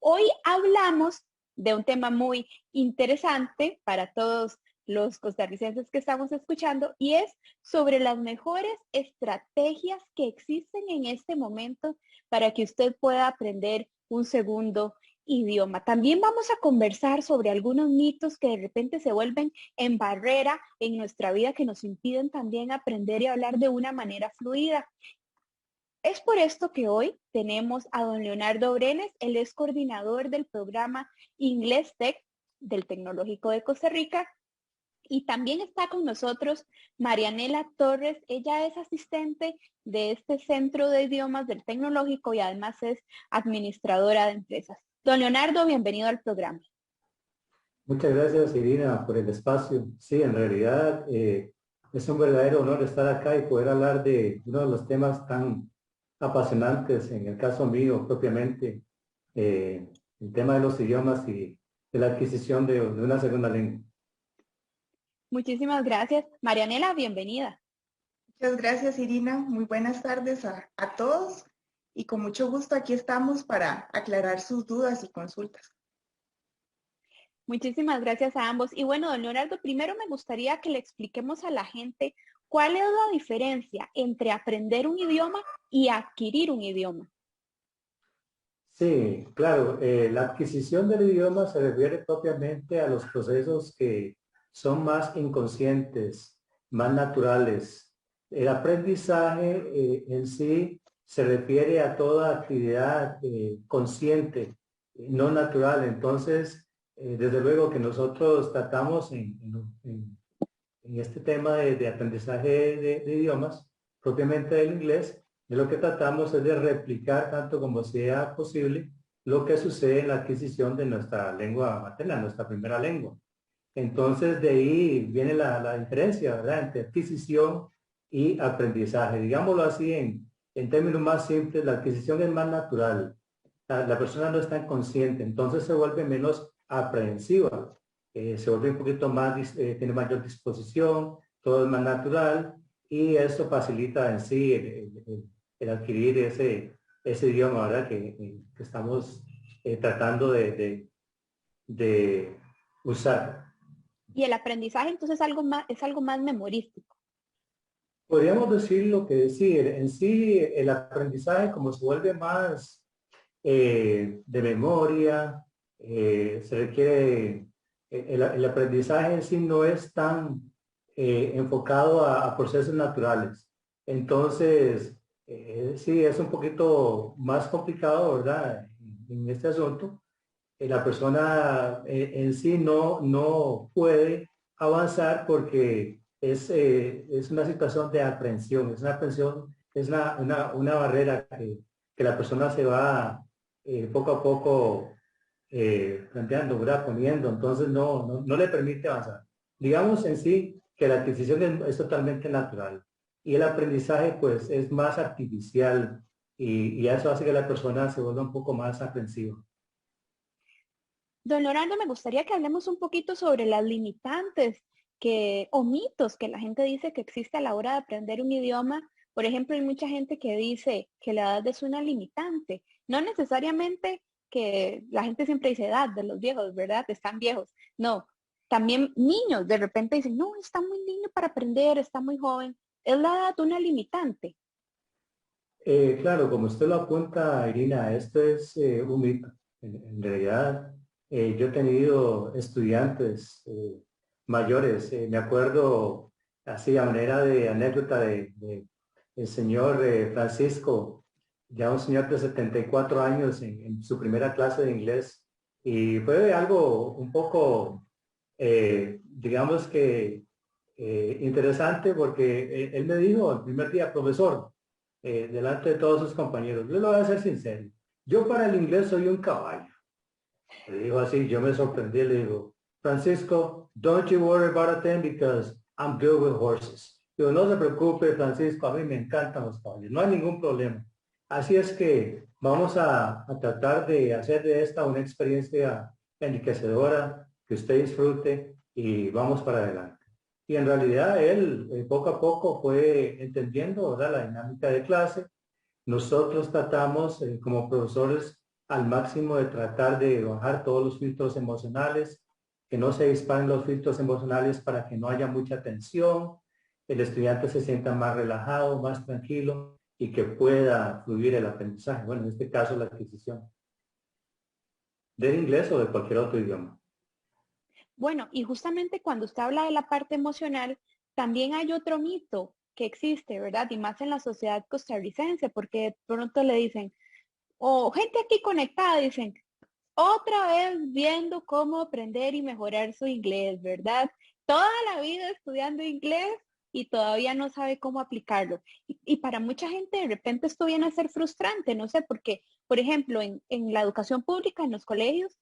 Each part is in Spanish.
Hoy hablamos de un tema muy interesante para todos los costarricenses que estamos escuchando y es sobre las mejores estrategias que existen en este momento para que usted pueda aprender un segundo idioma. También vamos a conversar sobre algunos mitos que de repente se vuelven en barrera en nuestra vida que nos impiden también aprender y hablar de una manera fluida. Es por esto que hoy tenemos a don Leonardo Brenes, él es coordinador del programa Inglés Tech del Tecnológico de Costa Rica y también está con nosotros Marianela Torres, ella es asistente de este centro de idiomas del Tecnológico y además es administradora de empresas. Don Leonardo, bienvenido al programa. Muchas gracias, Irina, por el espacio. Sí, en realidad es un verdadero honor estar acá y poder hablar de uno de los temas tan apasionantes, en el caso mío propiamente, el tema de los idiomas y de la adquisición de una segunda lengua. Muchísimas gracias. Marianela, bienvenida. Muchas gracias, Irina. Muy buenas tardes a todos y con mucho gusto aquí estamos para aclarar sus dudas y consultas. Muchísimas gracias a ambos. Y bueno, don Leonardo, primero me gustaría que le expliquemos a la gente cuál es la diferencia entre aprender un idioma y adquirir un idioma. Sí, claro, la adquisición del idioma se refiere propiamente a los procesos que son más inconscientes, más naturales. El aprendizaje en sí se refiere a toda actividad consciente, no natural. Entonces, desde luego que nosotros tratamos en este tema de aprendizaje de idiomas, propiamente del inglés, de lo que tratamos es de replicar tanto como sea posible lo que sucede en la adquisición de nuestra lengua materna, nuestra primera lengua. Entonces de ahí viene la diferencia, ¿verdad?, entre adquisición y aprendizaje. Digámoslo así en términos más simples, la adquisición es más natural. La persona no es tan consciente, entonces se vuelve menos aprehensiva. Se vuelve un poquito más, tiene mayor disposición, todo es más natural y eso facilita en sí el adquirir ese idioma, ¿verdad?, que estamos tratando de usar. Y el aprendizaje entonces es algo más memorístico. Podríamos decir lo que decir, en sí el aprendizaje como se vuelve más de memoria, se requiere, el aprendizaje en sí no es tan enfocado a procesos naturales. Entonces, sí, es un poquito más complicado, ¿verdad?, en este asunto. La persona en sí no puede avanzar porque es una situación de aprensión, es una aprensión, es una barrera que la persona se va poco a poco planteando, ¿verdad?, poniendo, entonces no le permite avanzar. Digamos en sí que la adquisición es totalmente natural y el aprendizaje pues es más artificial y eso hace que la persona se vuelva un poco más aprensiva. Don Leonardo, me gustaría que hablemos un poquito sobre las limitantes o mitos que la gente dice que existe a la hora de aprender un idioma. Por ejemplo, hay mucha gente que dice que la edad es una limitante. No necesariamente que la gente siempre dice edad de los viejos, ¿verdad? Están viejos. No, también niños de repente dicen, no, está muy niño para aprender, está muy joven. ¿Es la edad una limitante? Claro, como usted lo apunta, Irina, esto es un mito. En realidad, yo he tenido estudiantes mayores. Me acuerdo, así a manera de anécdota, el señor Francisco, ya un señor de 74 años en su primera clase de inglés. Y fue algo un poco, digamos que, interesante porque él me dijo el primer día, profesor, delante de todos sus compañeros, yo lo voy a hacer sincero, yo para el inglés soy un caballo. Le digo así, yo me sorprendí, le digo, Francisco, don't you worry about a thing because I'm good with horses. Digo, no se preocupe, Francisco, a mí me encantan los caballos, no hay ningún problema. Así es que vamos a tratar de hacer de esta una experiencia enriquecedora, que usted disfrute y vamos para adelante. Y en realidad él poco a poco fue entendiendo, ¿verdad?, la dinámica de clase. Nosotros tratamos como profesores al máximo de tratar de bajar todos los filtros emocionales, que no se disparen los filtros emocionales para que no haya mucha tensión, el estudiante se sienta más relajado, más tranquilo y que pueda fluir el aprendizaje. Bueno, en este caso la adquisición del inglés o de cualquier otro idioma. Bueno, y justamente cuando usted habla de la parte emocional, también hay otro mito que existe, ¿verdad? Y más en la sociedad costarricense, porque de pronto le dicen, o gente aquí conectada, dicen, otra vez viendo cómo aprender y mejorar su inglés, ¿verdad? Toda la vida estudiando inglés y todavía no sabe cómo aplicarlo. Y para mucha gente de repente esto viene a ser frustrante, no sé, porque, por ejemplo, en la educación pública, en los colegios,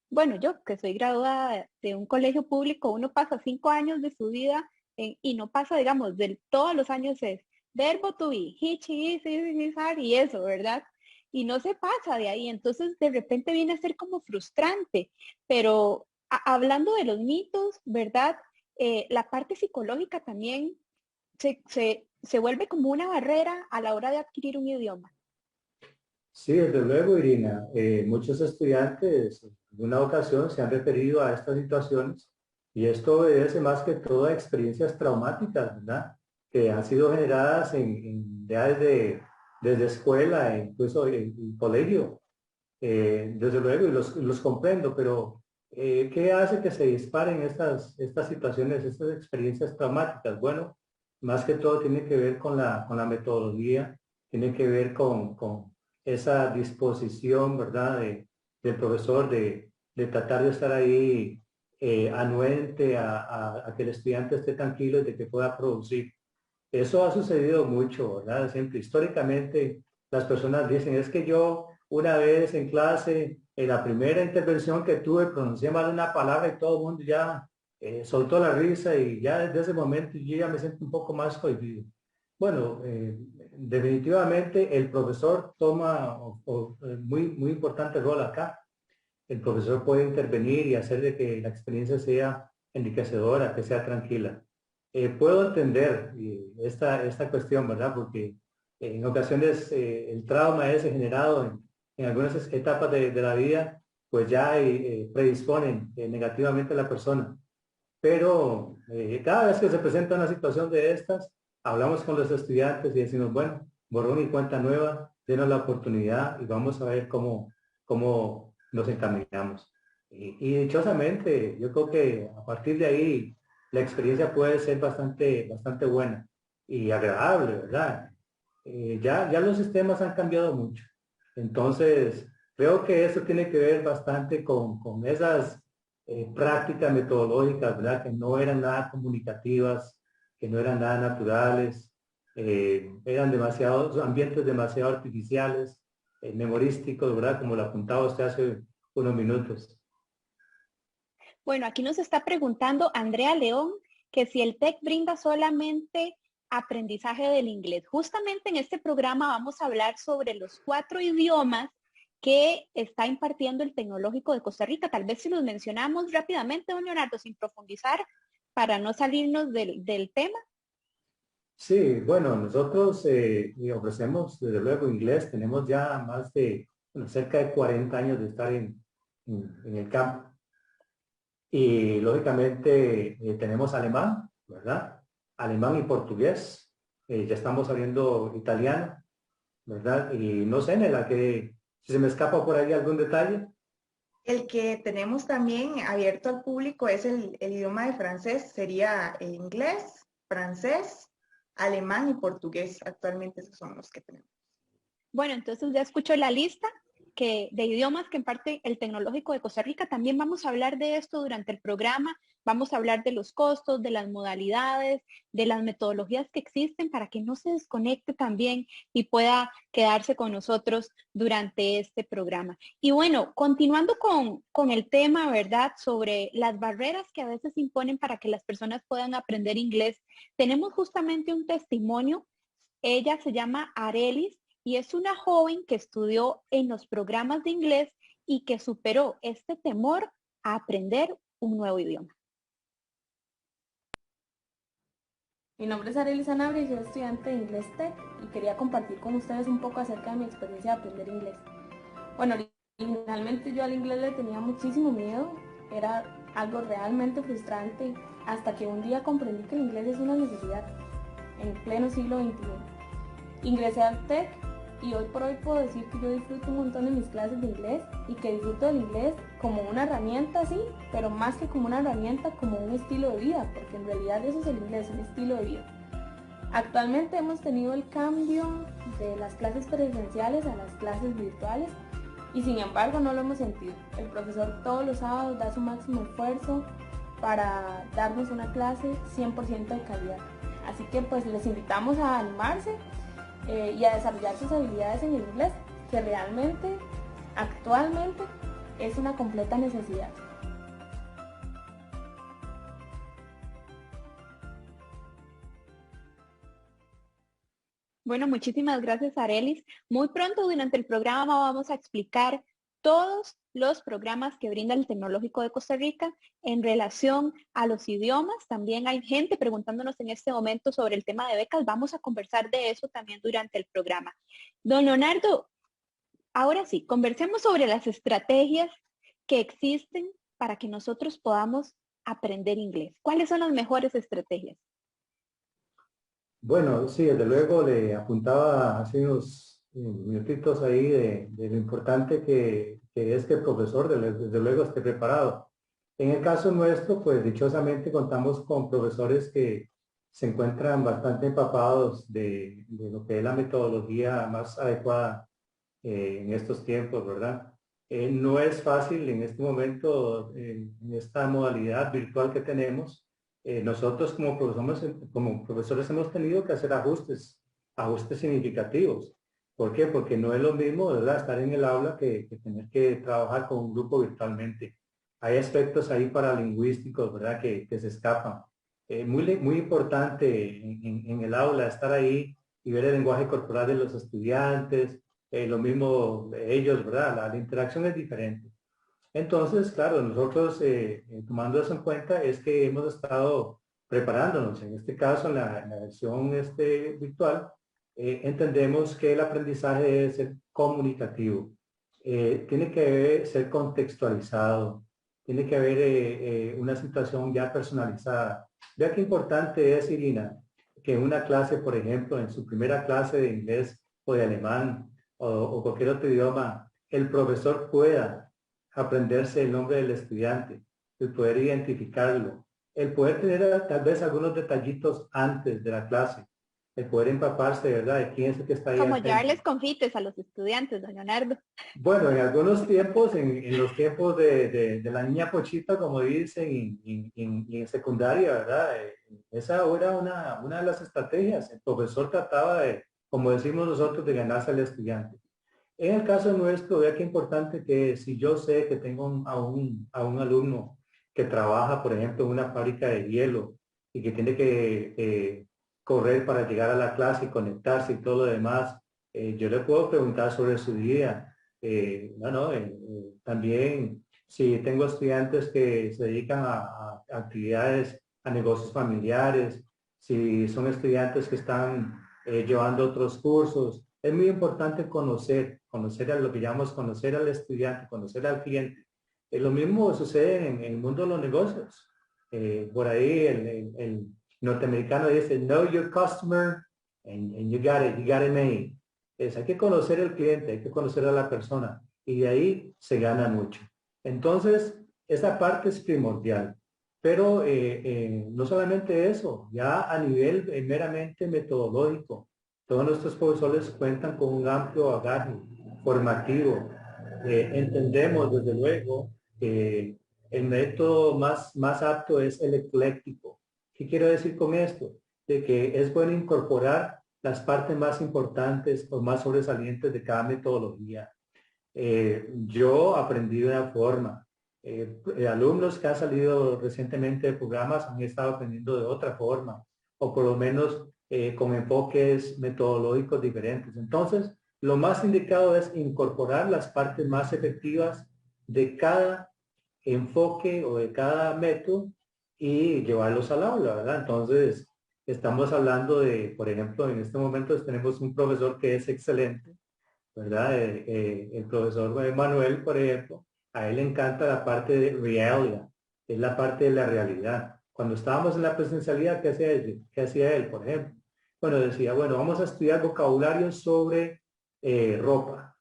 bueno, yo que soy graduada de un colegio público, uno pasa 5 años de su vida y no pasa, digamos, de todos los años es verbo to be, he, she, is, are, y eso, ¿verdad? Y no se pasa de ahí, entonces de repente viene a ser como frustrante, pero hablando de los mitos, ¿verdad? La parte psicológica también se vuelve como una barrera a la hora de adquirir un idioma. Sí, desde luego, Irina. Muchos estudiantes en una ocasión se han referido a estas situaciones y esto obedece más que todo a experiencias traumáticas, ¿verdad? Que han sido generadas ya desde escuela e incluso en colegio. Desde luego, y los comprendo, pero ¿qué hace que se disparen estas situaciones, estas experiencias traumáticas? Bueno, más que todo tiene que ver con la metodología, tiene que ver con esa disposición, ¿verdad?, del profesor de tratar de estar ahí anuente a que el estudiante esté tranquilo y de que pueda producir. Eso ha sucedido mucho, ¿verdad? Siempre históricamente las personas dicen, es que yo una vez en clase, en la primera intervención que tuve, pronuncié mal una palabra y todo el mundo ya soltó la risa y ya desde ese momento yo ya me siento un poco más cohibido. Bueno, definitivamente el profesor toma muy, muy importante rol acá. El profesor puede intervenir y hacer de que la experiencia sea enriquecedora, que sea tranquila. Puedo entender esta cuestión, ¿verdad? Porque en ocasiones el trauma ese generado en algunas etapas de la vida, pues ya predisponen negativamente a la persona. Pero cada vez que se presenta una situación de estas, hablamos con los estudiantes y decimos, bueno, borrón y cuenta nueva, denos la oportunidad y vamos a ver cómo nos encaminamos. Y dichosamente, yo creo que a partir de ahí la experiencia puede ser bastante buena y agradable, ¿verdad? Ya los sistemas han cambiado mucho. Entonces, creo que eso tiene que ver bastante con esas prácticas metodológicas, ¿verdad? Que no eran nada comunicativas, que no eran nada naturales, eran demasiados ambientes demasiado artificiales, memorísticos, ¿verdad? Como lo apuntaba usted hace unos minutos. Bueno, aquí nos está preguntando Andrea León que si el TEC brinda solamente aprendizaje del inglés. Justamente en este programa vamos a hablar sobre los 4 idiomas que está impartiendo el Tecnológico de Costa Rica. Tal vez si los mencionamos rápidamente, don Leonardo, sin profundizar, para no salirnos del tema. Sí, bueno, nosotros ofrecemos desde luego inglés, tenemos ya más de, bueno, cerca de 40 años de estar en el campo. Y lógicamente tenemos alemán, ¿verdad? Alemán y portugués. Ya estamos sabiendo italiano, ¿verdad? Y no sé, Nela, que si se me escapa por ahí algún detalle. El que tenemos también abierto al público es el idioma de francés, sería el inglés, francés, alemán y portugués. Actualmente esos son los que tenemos. Bueno, entonces ya escucho la lista de idiomas que imparte el Tecnológico de Costa Rica. También vamos a hablar de esto durante el programa. Vamos a hablar de los costos, de las modalidades, de las metodologías que existen para que no se desconecte también y pueda quedarse con nosotros durante este programa. Y bueno, continuando con el tema, ¿verdad? Sobre las barreras que a veces imponen para que las personas puedan aprender inglés, tenemos justamente un testimonio. Ella se llama Arelis y es una joven que estudió en los programas de inglés y que superó este temor a aprender un nuevo idioma. Mi nombre es Arely Sanabria y soy estudiante de Inglés Tech y quería compartir con ustedes un poco acerca de mi experiencia de aprender inglés. Bueno, Originalmente yo al inglés le tenía muchísimo miedo, era algo realmente frustrante, hasta que un día comprendí que el inglés es una necesidad en pleno siglo XXI. Ingresé al TEC y hoy por hoy puedo decir que yo disfruto un montón de mis clases de inglés y que disfruto del inglés como una herramienta, sí, pero más que como una herramienta, como un estilo de vida, porque en realidad eso es el inglés, un estilo de vida. Actualmente hemos tenido el cambio de las clases presenciales a las clases virtuales y sin embargo no lo hemos sentido. El profesor todos los sábados da su máximo esfuerzo para darnos una clase 100% de calidad. Así que pues les invitamos a animarse y a desarrollar sus habilidades en el inglés, que realmente actualmente es una completa necesidad. Bueno, muchísimas gracias, Arelis. Muy pronto durante el programa vamos a explicar todos los programas que brinda el Tecnológico de Costa Rica en relación a los idiomas. También hay gente preguntándonos en este momento sobre el tema de becas. Vamos a conversar de eso también durante el programa. Don Leonardo, ahora sí, conversemos sobre las estrategias que existen para que nosotros podamos aprender inglés. ¿Cuáles son las mejores estrategias? Bueno, sí, desde luego le apuntaba hace unos minutitos ahí de lo importante que es que el profesor desde luego esté preparado. En el caso nuestro, pues dichosamente contamos con profesores que se encuentran bastante empapados de lo que es la metodología más adecuada en estos tiempos, ¿verdad? No es fácil en este momento, en esta modalidad virtual que tenemos, nosotros como profesores hemos tenido que hacer ajustes significativos. ¿Por qué? Porque no es lo mismo, ¿verdad?, estar en el aula que tener que trabajar con un grupo virtualmente. Hay aspectos ahí paralingüísticos, ¿verdad?, que se escapan. Muy importante en el aula estar ahí y ver el lenguaje corporal de los estudiantes, lo mismo ellos, ¿verdad? La interacción es diferente. Entonces, claro, nosotros tomando eso en cuenta es que hemos estado preparándonos. En este caso, en la versión virtual, entendemos que el aprendizaje debe ser comunicativo. Tiene que ser contextualizado. Tiene que haber una situación ya personalizada. Vea qué importante es, Irina, que una clase, por ejemplo, en su primera clase de inglés o de alemán o cualquier otro idioma, el profesor pueda aprenderse el nombre del estudiante, el poder identificarlo, el poder tener tal vez algunos detallitos antes de la clase, el poder empaparse, ¿verdad?, de quién es el que está ahí Como al frente. llevarles confites a los estudiantes, don Leonardo. Bueno, en algunos tiempos, en los tiempos de la niña Pochita, como dicen, y en secundaria, ¿verdad? Esa era una de las estrategias. El profesor trataba de, como decimos nosotros, de ganarse al estudiante. En el caso nuestro, vea qué importante que si yo sé que tengo a un alumno que trabaja, por ejemplo, en una fábrica de hielo y que tiene que correr para llegar a la clase y conectarse y todo lo demás, yo le puedo preguntar sobre su día. También si tengo estudiantes que se dedican a actividades, a negocios familiares, si son estudiantes que están llevando otros cursos, es muy importante conocer a lo que llamamos conocer al estudiante, conocer al cliente. Lo mismo sucede en el mundo de los negocios. Por ahí el norteamericano dice, know your customer and you got it made. Hay que conocer al cliente, hay que conocer a la persona y de ahí se gana mucho. Entonces, esa parte es primordial. Pero no solamente eso, ya a nivel meramente metodológico, todos nuestros profesores cuentan con un amplio bagaje formativo. Entendemos, desde luego, que el método más apto es el ecléctico. ¿Qué quiero decir con esto? De que es bueno incorporar las partes más importantes o más sobresalientes de cada metodología. Yo aprendí de una forma. Alumnos que han salido recientemente de programas han estado aprendiendo de otra forma, o por lo menos con enfoques metodológicos diferentes. Entonces, lo más indicado es incorporar las partes más efectivas de cada enfoque o de cada método y llevarlos al aula, ¿verdad? Entonces, estamos hablando de, por ejemplo, en este momento tenemos un profesor que es excelente ¿verdad? El profesor Manuel, por ejemplo, a él le encanta la parte de realidad, es la parte de la realidad. Cuando estábamos en la presencialidad, ¿qué hacía él? ¿Qué hacía él, por ejemplo? Bueno, decía, bueno, vamos a estudiar vocabulario sobre ropa.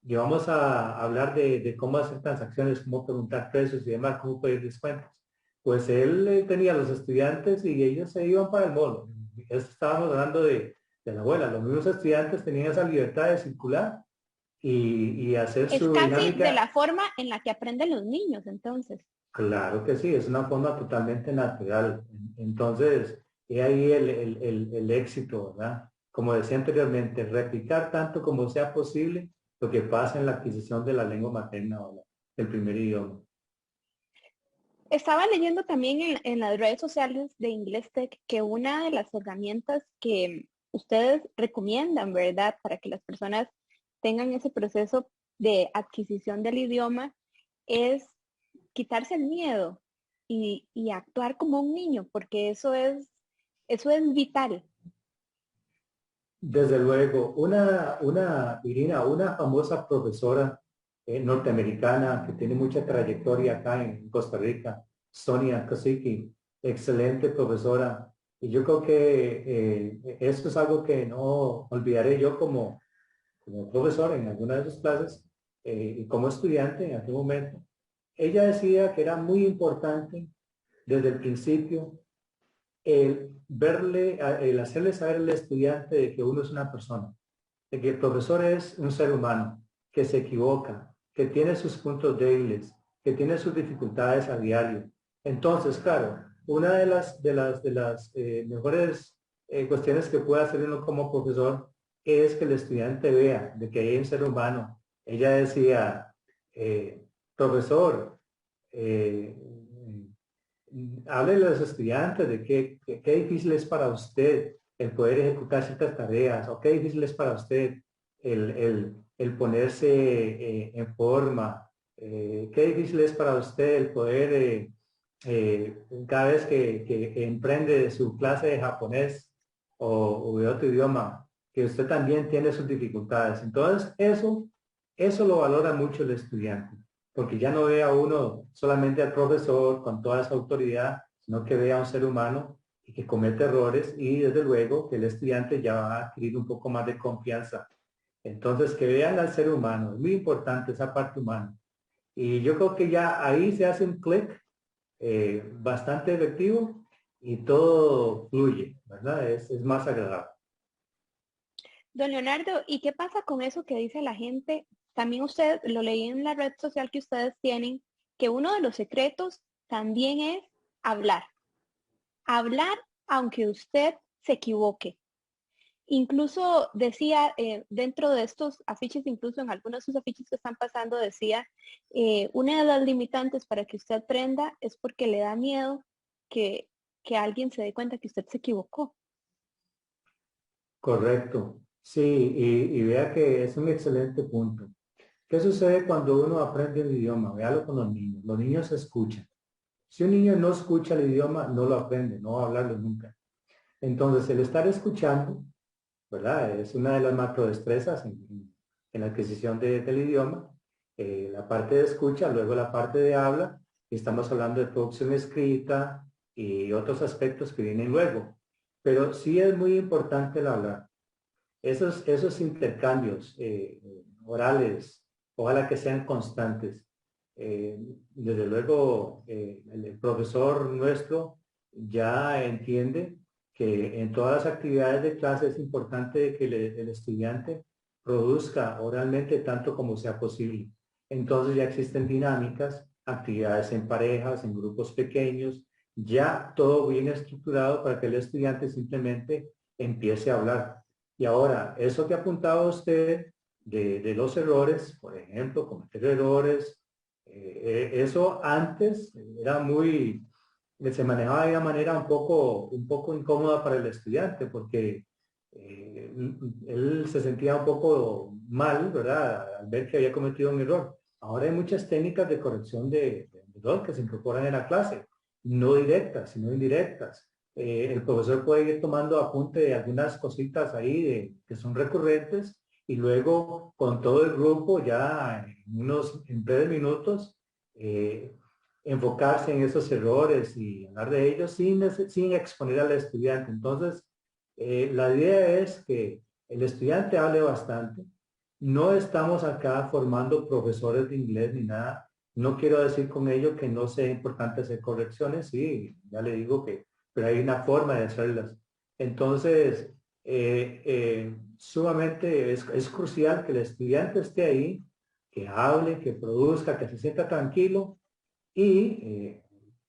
Y vamos a hablar de cómo hacer transacciones, cómo preguntar precios y demás, cómo pedir descuentos. Pues él tenía a los estudiantes y ellos se iban para el mall. Estábamos hablando de la abuela. Los mismos estudiantes tenían esa libertad de circular y hacer Es su casi de la dinámica. forma en la que aprenden los niños, entonces. Claro que sí, es una forma totalmente natural. Entonces, he ahí el éxito, ¿verdad? Como decía anteriormente, replicar tanto como sea posible lo que pasa en la adquisición de la lengua materna o el primer idioma. Estaba leyendo también en las redes sociales de Inglés Tech que una de las herramientas que ustedes recomiendan, ¿verdad? Para que las personas tengan ese proceso de adquisición del idioma es quitarse el miedo y actuar como un niño, porque eso es vital. Desde luego, Irina, una famosa profesora norteamericana que tiene mucha trayectoria acá en Costa Rica, Sonia Kosicki, excelente profesora. Y yo creo que esto es algo que no olvidaré yo como profesor en alguna de sus clases y como estudiante en aquel momento. Ella decía que era muy importante desde el principio el hacerle saber al estudiante de que uno es una persona, de que el profesor es un ser humano, que se equivoca, que tiene sus puntos débiles, que tiene sus dificultades a diario. Entonces, claro, una de las mejores cuestiones que puede hacer uno como profesor es que el estudiante vea de que hay un ser humano. Ella decía, profesor, eh, háblele a los estudiantes de qué difícil es para usted el poder ejecutar ciertas tareas o qué difícil es para usted el ponerse en forma, qué difícil es para usted el poder cada vez que emprende su clase de japonés o de otro idioma, que usted también tiene sus dificultades. Entonces, eso lo valora mucho el estudiante porque ya no ve a uno solamente al profesor con toda esa autoridad, sino que ve a un ser humano y que comete errores y desde luego que el estudiante ya va a adquirir un poco más de confianza. Entonces, que vean al ser humano, es muy importante esa parte humana. Y yo creo que ya ahí se hace un clic bastante efectivo y todo fluye, ¿verdad? Es más agradable. Don Leonardo, ¿y qué pasa con eso que dice la gente? También usted, lo leí en la red social que ustedes tienen, que uno de los secretos también es hablar. Hablar aunque usted se equivoque. Incluso decía, dentro de estos afiches, incluso en algunos de sus afiches que están pasando, decía, una de las limitantes para que usted aprenda es porque le da miedo que, que alguien se dé cuenta que usted se equivocó. Correcto. Sí, y vea que es un excelente punto. ¿Qué sucede cuando uno aprende el idioma? Véalo con los niños. Los niños escuchan. Si un niño no escucha el idioma, no lo aprende, no va a hablarlo nunca. Entonces, el estar escuchando, ¿verdad? Es una de las macrodestrezas en la adquisición del idioma. La parte de escucha, luego la parte de habla. Y estamos hablando de producción escrita y otros aspectos que vienen luego. Pero sí es muy importante el hablar. Esos intercambios orales, ojalá que sean constantes. Desde luego, el profesor nuestro ya entiende que en todas las actividades de clase es importante que el estudiante produzca oralmente tanto como sea posible. Entonces ya existen dinámicas, actividades en parejas, en grupos pequeños, ya todo bien estructurado para que el estudiante simplemente empiece a hablar. Y ahora, eso que apuntaba usted de los errores, por ejemplo, cometer errores, eso antes era se manejaba de una manera un poco incómoda para el estudiante porque él se sentía un poco mal, ¿verdad? Al ver que había cometido un error. Ahora hay muchas técnicas de corrección de error que se incorporan en la clase, no directas, sino indirectas. El profesor puede ir tomando apunte de algunas cositas ahí que son recurrentes y luego con todo el grupo ya en breves minutos enfocarse en esos errores y hablar de ellos sin exponer al estudiante. Entonces, la idea es que el estudiante hable bastante. No estamos acá formando profesores de inglés ni nada. No quiero decir con ello que no sea importante hacer correcciones, sí, ya le digo que, pero hay una forma de hacerlas. Entonces, sumamente es crucial que el estudiante esté ahí, que hable, que produzca, que se sienta tranquilo y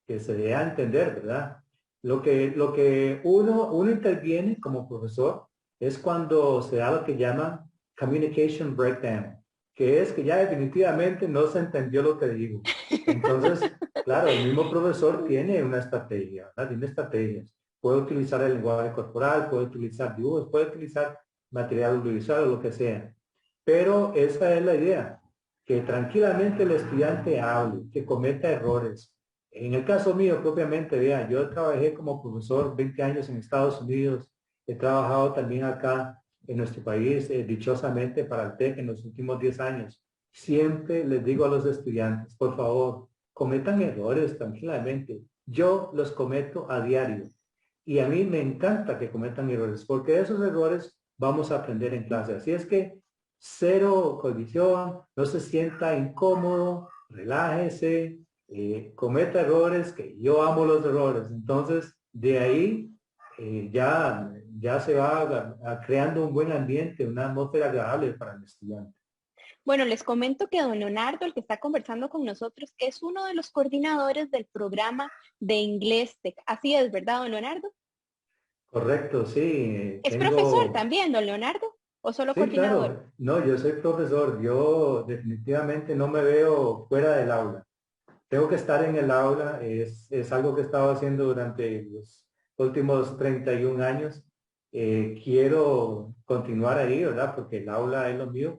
que se dé a entender, ¿verdad? Lo que uno interviene como profesor es cuando se da lo que llama communication breakdown, que es que ya definitivamente no se entendió lo que digo. Entonces, claro, el mismo profesor tiene una estrategia, ¿verdad? Tiene estrategias. Puede utilizar el lenguaje corporal, puede utilizar dibujos, puede utilizar material audiovisual o lo que sea. Pero esa es la idea, que tranquilamente el estudiante hable, que cometa errores. En el caso mío, propiamente, vea, yo trabajé como profesor 20 años en Estados Unidos, he trabajado también acá en nuestro país, dichosamente para el TEC en los últimos 10 años. Siempre les digo a los estudiantes, por favor, cometan errores tranquilamente. Yo los cometo a diario y a mí me encanta que cometan errores porque de esos errores vamos a aprender en clase. Así es que cero condición, no se sienta incómodo, relájese, cometa errores, que yo amo los errores. Entonces, de ahí ya se va creando un buen ambiente, una atmósfera agradable para el estudiante. Bueno, les comento que don Leonardo, el que está conversando con nosotros, es uno de los coordinadores del programa de Inglés Tech. Así es, ¿verdad, don Leonardo? Correcto, sí. ¿Es profesor también, don Leonardo? ¿O solo Sí, coordinador? claro. No, yo soy profesor. Yo definitivamente no me veo fuera del aula. Tengo que estar en el aula. Es algo que he estado haciendo durante los últimos 31 años. Quiero continuar ahí, ¿verdad? Porque el aula es lo mío.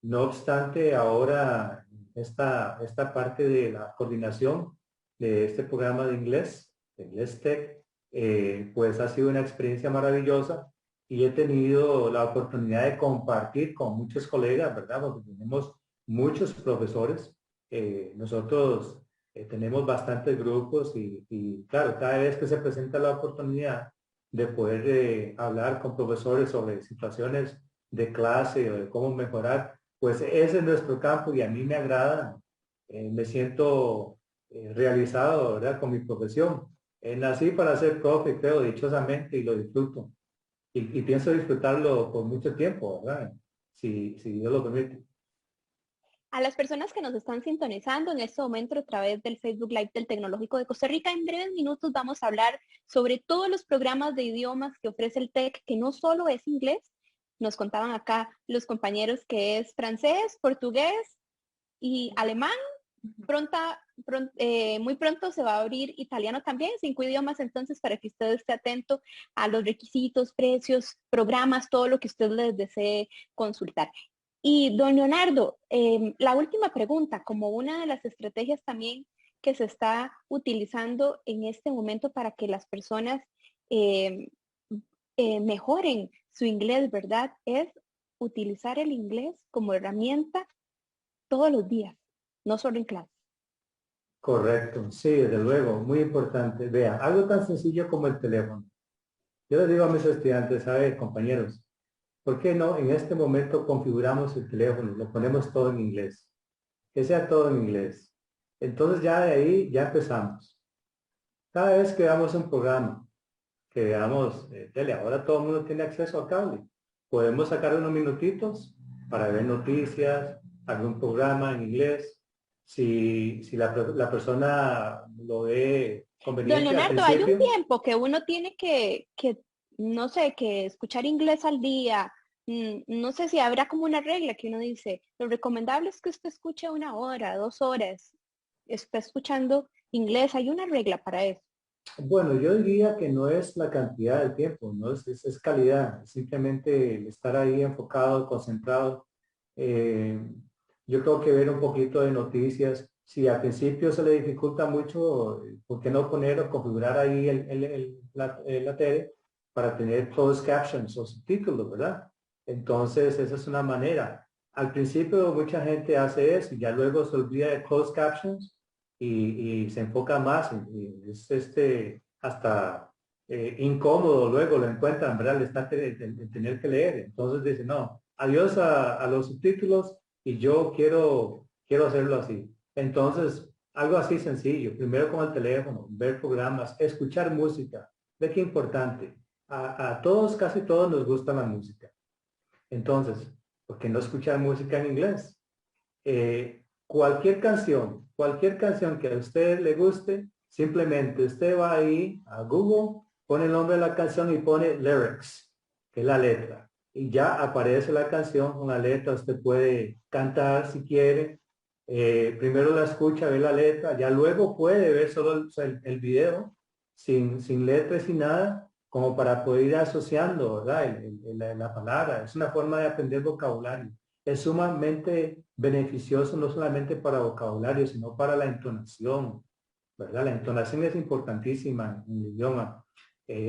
No obstante, ahora esta parte de la coordinación de este programa de Inglés Tech, pues ha sido una experiencia maravillosa y he tenido la oportunidad de compartir con muchos colegas, ¿verdad? Porque tenemos muchos profesores. Nosotros tenemos bastantes grupos y claro, cada vez que se presenta la oportunidad de poder hablar con profesores sobre situaciones de clase o de cómo mejorar, pues ese es nuestro campo y a mí me agrada, me siento realizado, ¿verdad? Con mi profesión. Nací para ser profe, creo, dichosamente, y lo disfruto. Y pienso disfrutarlo por mucho tiempo, ¿verdad? Si Dios lo permite. A las personas que nos están sintonizando en este momento a través del Facebook Live del Tecnológico de Costa Rica, en breves minutos vamos a hablar sobre todos los programas de idiomas que ofrece el TEC, que no solo es inglés. Nos contaban acá los compañeros que es francés, portugués y alemán. Muy pronto se va a abrir italiano también, 5 idiomas, entonces para que usted esté atento a los requisitos, precios, programas, todo lo que usted les desee consultar. Y don Leonardo, la última pregunta, como una de las estrategias también que se está utilizando en este momento para que las personas mejoren su inglés, ¿verdad? Es utilizar el inglés como herramienta todos los días, no solo en clase. Correcto, sí, desde luego, muy importante. Vea, algo tan sencillo como el teléfono. Yo les digo a mis estudiantes, a ver, compañeros, ¿por qué no en este momento configuramos el teléfono? Lo ponemos todo en inglés. Que sea todo en inglés. Entonces ya de ahí ya empezamos. Cada vez que damos un programa, que veamos tele, ahora todo el mundo tiene acceso al cable. Podemos sacar unos minutitos para ver noticias, algún programa en inglés. Si la persona lo ve Don conveniente al Leonardo, hay un principio. tiempo que uno tiene no sé, que escuchar inglés al día. No sé si habrá como una regla que uno dice, lo recomendable es que usted escuche 1 hora, 2 horas, está escuchando inglés. Hay una regla para eso. Bueno, yo diría que no es la cantidad de tiempo, no es calidad, simplemente el estar ahí enfocado, concentrado. Eh, yo creo que ver un poquito de noticias. Si al principio se le dificulta mucho, ¿por qué no poner o configurar ahí la tele para tener closed captions o subtítulos, ¿verdad? Entonces, esa es una manera. Al principio mucha gente hace eso y ya luego se olvida de closed captions y se enfoca más. Y es hasta incómodo luego lo encuentran, ¿verdad? Le está tener que leer. Entonces dice, no, adiós a los subtítulos y yo quiero hacerlo así. Entonces, algo así sencillo. Primero con el teléfono, ver programas, escuchar música. Ve qué importante. A todos, casi todos nos gusta la música. Entonces, ¿por qué no escuchar música en inglés? Cualquier canción que a usted le guste, simplemente usted va ahí a Google, pone el nombre de la canción y pone lyrics, que es la letra. Y ya aparece la canción con la letra, usted puede cantar si quiere. Primero la escucha, ve la letra, ya luego puede ver solo el video, sin letra y sin nada, como para poder ir asociando, ¿verdad? La palabra. Es una forma de aprender vocabulario. Es sumamente beneficioso no solamente para vocabulario, sino para la entonación, ¿verdad? La entonación es importantísima en el idioma.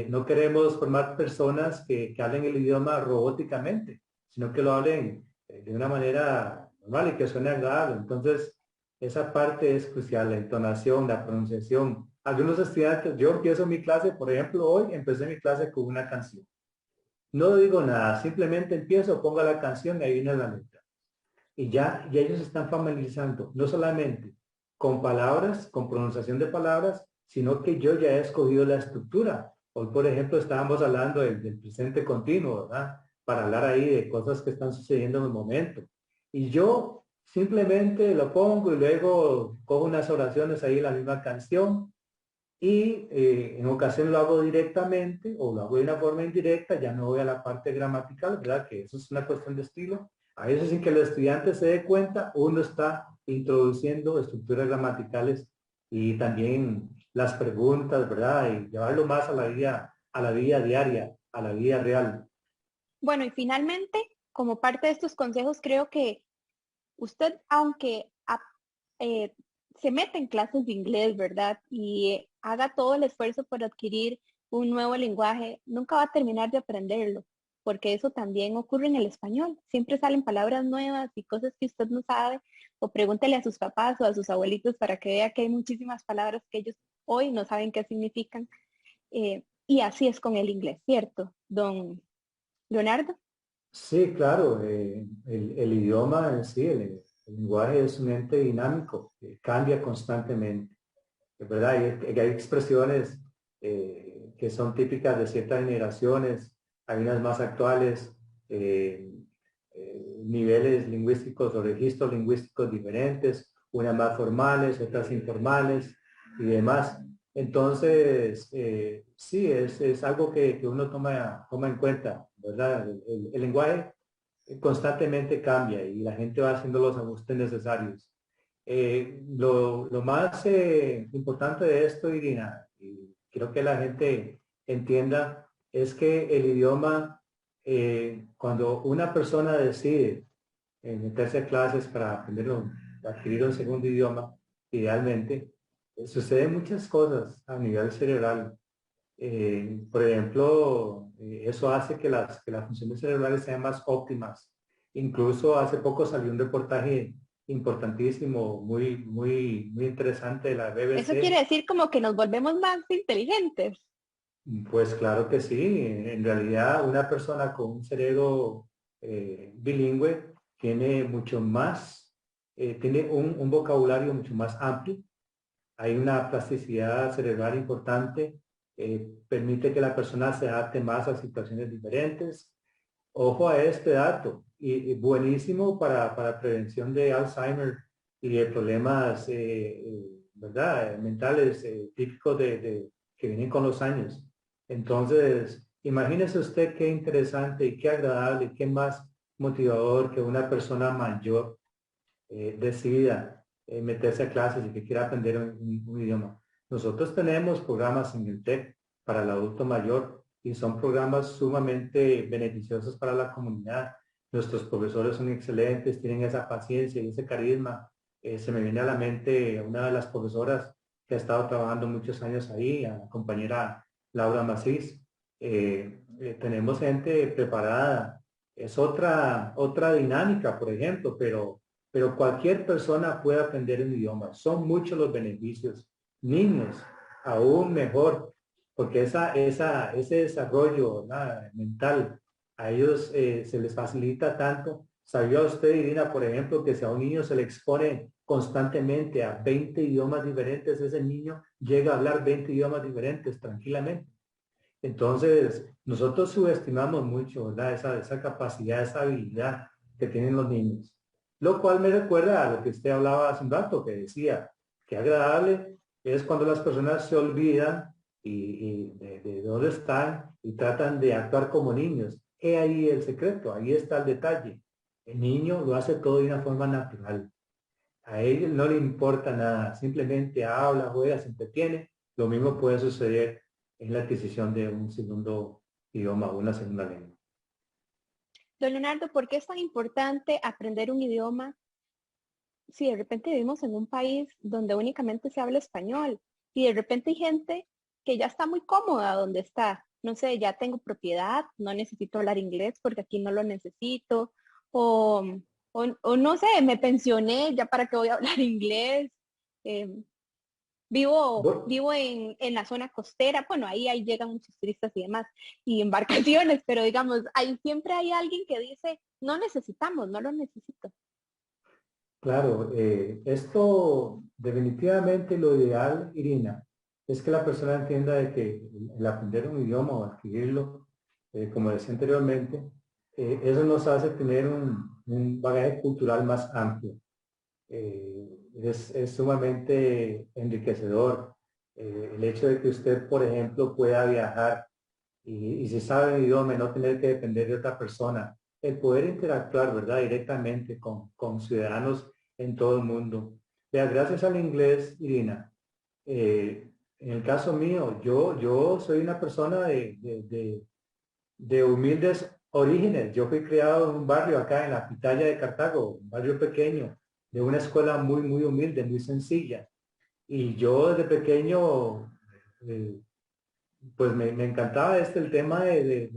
No queremos formar personas que hablen el idioma robóticamente, sino que lo hablen de una manera normal y que suene agradable. Entonces, esa parte es crucial, la entonación, la pronunciación. Algunos estudiantes, yo empiezo mi clase, por ejemplo, hoy empecé mi clase con una canción. No digo nada, simplemente empiezo, pongo la canción y ahí viene la letra. Y ya ellos están familiarizando, no solamente con palabras, con pronunciación de palabras, sino que yo ya he escogido la estructura. Hoy, por ejemplo, estábamos hablando del presente continuo, ¿verdad? Para hablar ahí de cosas que están sucediendo en el momento. Y yo simplemente lo pongo y luego cojo unas oraciones ahí en la misma canción y en ocasiones lo hago directamente o lo hago de una forma indirecta, ya no voy a la parte gramatical, ¿verdad? Que eso es una cuestión de estilo. A veces sin que el estudiante se dé cuenta, uno está introduciendo estructuras gramaticales y también las preguntas, ¿verdad? Y llevarlo más a la vida diaria, a la vida real. Bueno, y finalmente, como parte de estos consejos, creo que usted, aunque se meta en clases de inglés, ¿verdad? Y haga todo el esfuerzo por adquirir un nuevo lenguaje, nunca va a terminar de aprenderlo, porque eso también ocurre en el español. Siempre salen palabras nuevas y cosas que usted no sabe, o pregúntele a sus papás o a sus abuelitos para que vea que hay muchísimas palabras que ellos hoy no saben qué significan. Y así es con el inglés, ¿cierto, don Leonardo? Sí, claro, el idioma en sí, el lenguaje es un ente dinámico, cambia constantemente. Es verdad, hay expresiones que son típicas de ciertas generaciones, hay unas más actuales, niveles lingüísticos o registros lingüísticos diferentes, unas más formales, otras informales y demás. Entonces, sí, es algo que uno toma en cuenta, ¿verdad? El lenguaje constantemente cambia y la gente va haciendo los ajustes necesarios. Lo más importante de esto, Irina, y creo que la gente entienda, es que el idioma, cuando una persona decide meterse a clases para adquirir un segundo idioma, idealmente, suceden muchas cosas a nivel cerebral. Por ejemplo, eso hace que las funciones cerebrales sean más óptimas. Incluso hace poco salió un reportaje importantísimo, muy interesante de la Eso quiere BBC. decir como que nos volvemos más inteligentes. Pues claro que sí. En realidad, una persona con un cerebro bilingüe tiene mucho más, tiene un vocabulario mucho más amplio. Hay una plasticidad cerebral importante, permite que la persona se adapte más a situaciones diferentes. Ojo a este dato, y buenísimo para prevención de Alzheimer y de problemas, ¿verdad? Mentales típicos que vienen con los años. Entonces, imagínese usted qué interesante y qué agradable, qué más motivador que una persona mayor decida meterse a clases y que quiera aprender un idioma. Nosotros tenemos programas en el TEC para el adulto mayor y son programas sumamente beneficiosos para la comunidad. Nuestros profesores son excelentes, tienen esa paciencia y ese carisma. Se me viene a la mente una de las profesoras que ha estado trabajando muchos años ahí, a la compañera Laura Macís. Tenemos gente preparada es otra dinámica, por ejemplo, pero cualquier persona puede aprender un idioma. Son muchos los beneficios. Niños, aún mejor, porque ese desarrollo, ¿verdad?, mental, a ellos se les facilita tanto. ¿Sabía usted, Irina, por ejemplo, que si a un niño se le expone constantemente a 20 idiomas diferentes, ese niño llega a hablar 20 idiomas diferentes tranquilamente? Entonces, nosotros subestimamos mucho, ¿verdad?, esa capacidad, esa habilidad que tienen los niños. Lo cual me recuerda a lo que usted hablaba hace un rato, que decía, que agradable es cuando las personas se olvidan y de dónde están y tratan de actuar como niños. He ahí el secreto, ahí está el detalle. El niño lo hace todo de una forma natural. A él no le importa nada, simplemente habla, juega, se entretiene. Lo mismo puede suceder en la adquisición de un segundo idioma o una segunda lengua. Don Leonardo, ¿por qué es tan importante aprender un idioma si de repente vivimos en un país donde únicamente se habla español y de repente hay gente que ya está muy cómoda donde está? No sé, ya tengo propiedad, no necesito hablar inglés porque aquí no lo necesito, o, o no sé, me pensioné, ya para qué voy a hablar inglés. Eh, Bueno, vivo en la zona costera, bueno, ahí llegan muchos turistas y demás, y embarcaciones, pero digamos, ahí siempre hay alguien que dice, no necesitamos, no lo necesito. claro, esto definitivamente lo ideal, Irina, es que la persona entienda de que el aprender un idioma o adquirirlo, como decía anteriormente, eso nos hace tener un bagaje cultural más amplio. Es sumamente enriquecedor el hecho de que usted, por ejemplo, pueda viajar y si sabe el idioma, no tener que depender de otra persona, el poder interactuar, ¿verdad?, directamente con ciudadanos en todo el mundo. Vea, gracias al inglés, Irina, en el caso mío, yo soy una persona de humildes orígenes. Yo fui criado en un barrio acá en la Pitaya de Cartago, un barrio pequeño, de una escuela muy, muy humilde, muy sencilla. Y yo desde pequeño, eh, pues me encantaba el tema del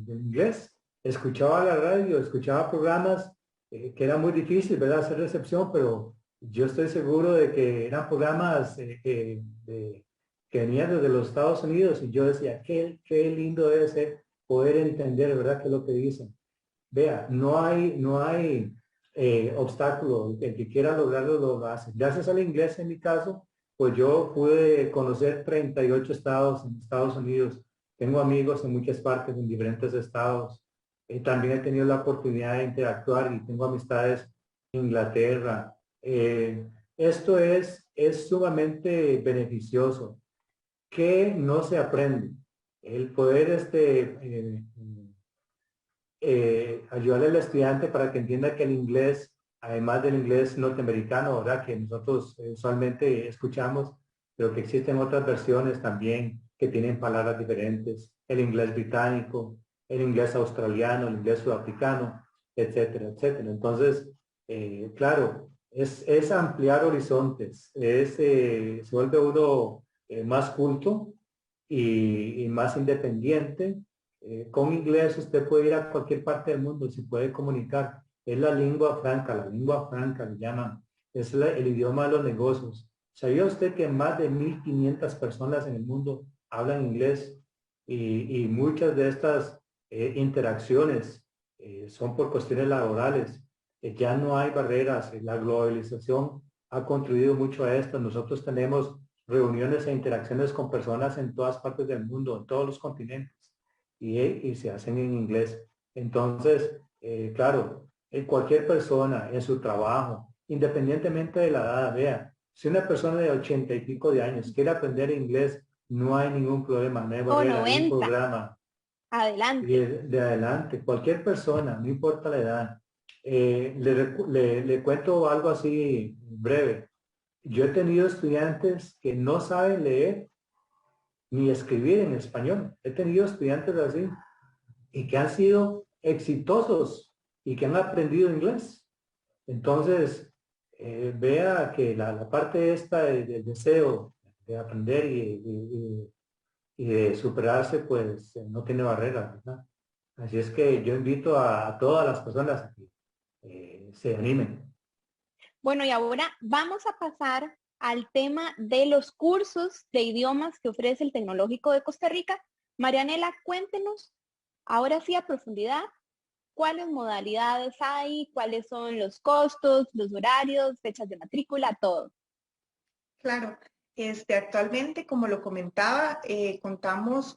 inglés. Escuchaba la radio, escuchaba programas que era muy difícil, ¿verdad?, hacer recepción, pero yo estoy seguro de que eran programas que venían desde los Estados Unidos y yo decía, qué lindo debe ser poder entender, ¿verdad?, qué es lo que dicen. Vea, no hay obstáculo. El que quiera lograrlo lo hace. Gracias al inglés, en mi caso, pues yo pude conocer 38 estados en Estados Unidos. Tengo amigos en muchas partes, en diferentes estados. También he tenido la oportunidad de interactuar y tengo amistades en Inglaterra. Esto es sumamente beneficioso. ¿Qué no se aprende? El poder ayudarle al estudiante para que entienda que el inglés, además del inglés norteamericano, ¿verdad?, que nosotros usualmente escuchamos, pero que existen otras versiones también que tienen palabras diferentes, el inglés británico, el inglés australiano, el inglés sudafricano, etcétera, etcétera. Entonces, claro, es ampliar horizontes, se vuelve uno más culto y más independiente. Con inglés usted puede ir a cualquier parte del mundo, se puede comunicar. Es la lengua franca le llaman. Es el idioma de los negocios. ¿Sabía usted que más de 1.500 personas en el mundo hablan inglés? Y muchas de estas interacciones son por cuestiones laborales. Ya no hay barreras. La globalización ha contribuido mucho a esto. Nosotros tenemos reuniones e interacciones con personas en todas partes del mundo, en todos los continentes y se hacen en inglés. Entonces, claro, cualquier persona en su trabajo, independientemente de la edad, vea, si una persona de 80 y pico de años quiere aprender inglés, no hay ningún problema, no hay O barrera, hay un 90, programa. Y adelante. de adelante, cualquier persona, no importa la edad. Le cuento algo así breve. Yo he tenido estudiantes que no saben leer ni escribir en español. He tenido estudiantes así y que han sido exitosos y que han aprendido inglés. Entonces, vea que la parte esta del deseo de aprender y de superarse, pues no tiene barreras, ¿verdad? Así es que yo invito a todas las personas a que se animen. Bueno, y ahora vamos a pasar al tema de los cursos de idiomas que ofrece el Tecnológico de Costa Rica. Marianela, cuéntenos ahora sí a profundidad cuáles modalidades hay, cuáles son los costos, los horarios, fechas de matrícula, todo. Claro, actualmente, como lo comentaba, contamos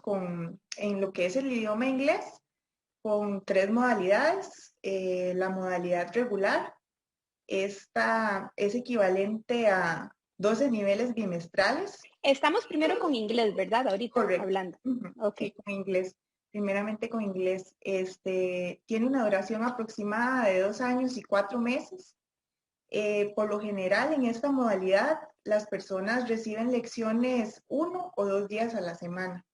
en lo que es el idioma inglés, con 3 modalidades. La modalidad regular, esta es equivalente a 12 niveles bimestrales. Estamos primero con inglés, ¿verdad? Ahorita Correcto. hablando. Okay. Sí, con inglés. Primeramente con inglés. Tiene una duración aproximada de 2 años y 4 meses. Por lo general, en esta modalidad, las personas reciben lecciones 1 o 2 días a la semana.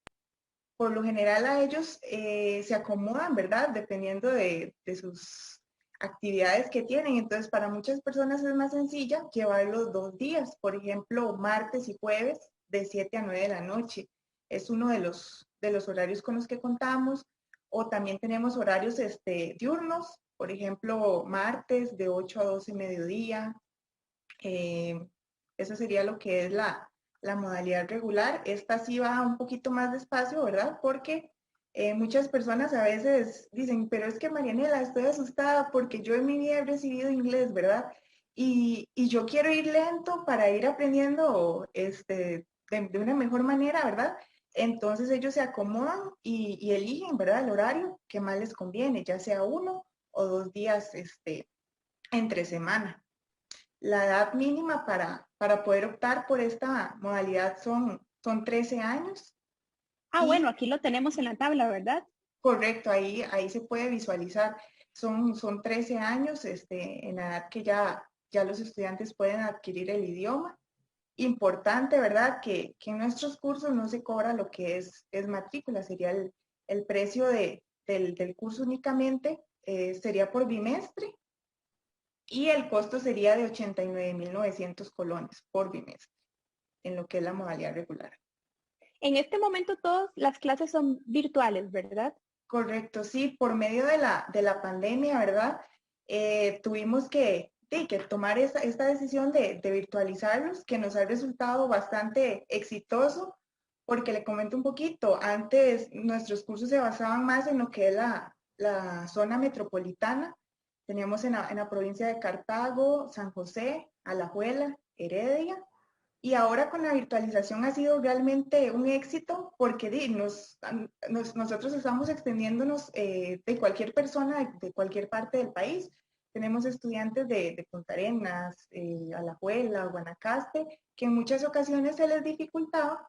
Por lo general a ellos se acomodan, ¿verdad? Dependiendo de sus actividades que tienen. Entonces, para muchas personas es más sencilla llevarlos 2 días. Por ejemplo, martes y jueves de 7 a 9 de la noche. Es uno de los horarios con los que contamos. O también tenemos horarios diurnos. Por ejemplo, martes de 8 a 12 mediodía. Eso sería lo que es la modalidad regular. Esta sí va un poquito más despacio, ¿verdad? Porque muchas personas a veces dicen, pero es que Marianela, estoy asustada porque yo en mi vida he recibido inglés, ¿verdad? Y yo quiero ir lento para ir aprendiendo de una mejor manera, ¿verdad? Entonces ellos se acomodan y eligen, ¿verdad? El horario que más les conviene, ya sea 1 o 2 días entre semana. La edad mínima para poder optar por esta modalidad son 13 años. Ah, Y bueno, aquí lo tenemos en la tabla, ¿verdad? correcto, ahí se puede visualizar. Son 13 años en la edad que ya los estudiantes pueden adquirir el idioma. Importante, ¿verdad? Que en nuestros cursos no se cobra lo que es matrícula, sería el precio del curso únicamente, sería por bimestre y el costo sería de 89.900 colones por bimestre, en lo que es la modalidad regular. En este momento todas las clases son virtuales, ¿verdad? Correcto, sí, por medio de la pandemia, ¿verdad? Tuvimos que tomar esta decisión de virtualizarlos, que nos ha resultado bastante exitoso, porque le comento un poquito, antes nuestros cursos se basaban más en lo que es la zona metropolitana. Teníamos en la provincia de Cartago, San José, Alajuela, Heredia. Y ahora con la virtualización ha sido realmente un éxito porque nosotros estamos extendiéndonos de cualquier persona, de cualquier parte del país. Tenemos estudiantes de Punta Arenas, Alajuela, Guanacaste, que en muchas ocasiones se les dificultaba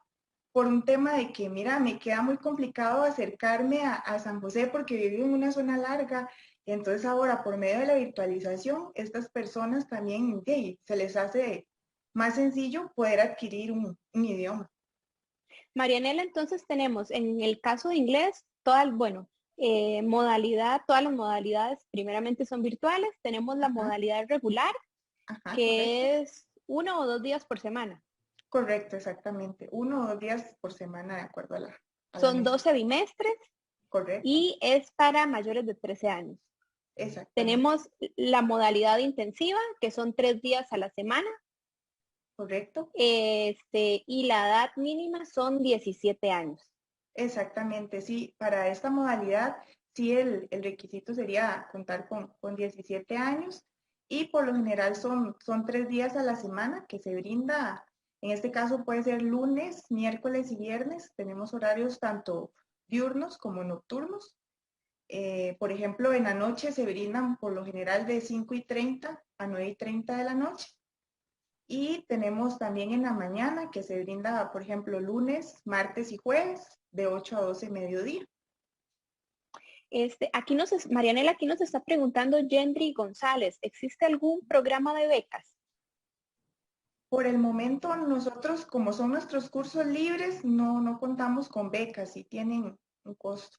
por un tema de que, mira, me queda muy complicado acercarme a San José porque vivo en una zona larga. Entonces ahora, por medio de la virtualización, estas personas también se les hace más sencillo poder adquirir un idioma. Marianela, entonces tenemos en el caso de inglés, bueno, todas las modalidades primeramente son virtuales. Tenemos la modalidad regular, Ajá, correcto. que es 1 o 2 días por semana. Correcto, exactamente. 1 o 2 días por semana de acuerdo a la Son necesidad. 12 bimestres Correcto, y es para mayores de 13 años. exactamente. Tenemos la modalidad intensiva, que son 3 días a la semana. Correcto, Y la edad mínima son 17 años. exactamente. Sí, para esta modalidad, sí, el requisito sería contar con 17 años y por lo general son 3 días a la semana que se brinda. En este caso puede ser lunes, miércoles y viernes. Tenemos horarios tanto diurnos como nocturnos. Por ejemplo, en la noche se brindan por lo general de 5:30 a 9:30 de la noche. Y tenemos también en la mañana que se brinda, por ejemplo, lunes, martes y jueves de 8 a 12 mediodía. Marianela, aquí nos está preguntando Gendry González, ¿existe algún programa de becas? Por el momento nosotros, como son nuestros cursos libres, no contamos con becas y tienen un costo.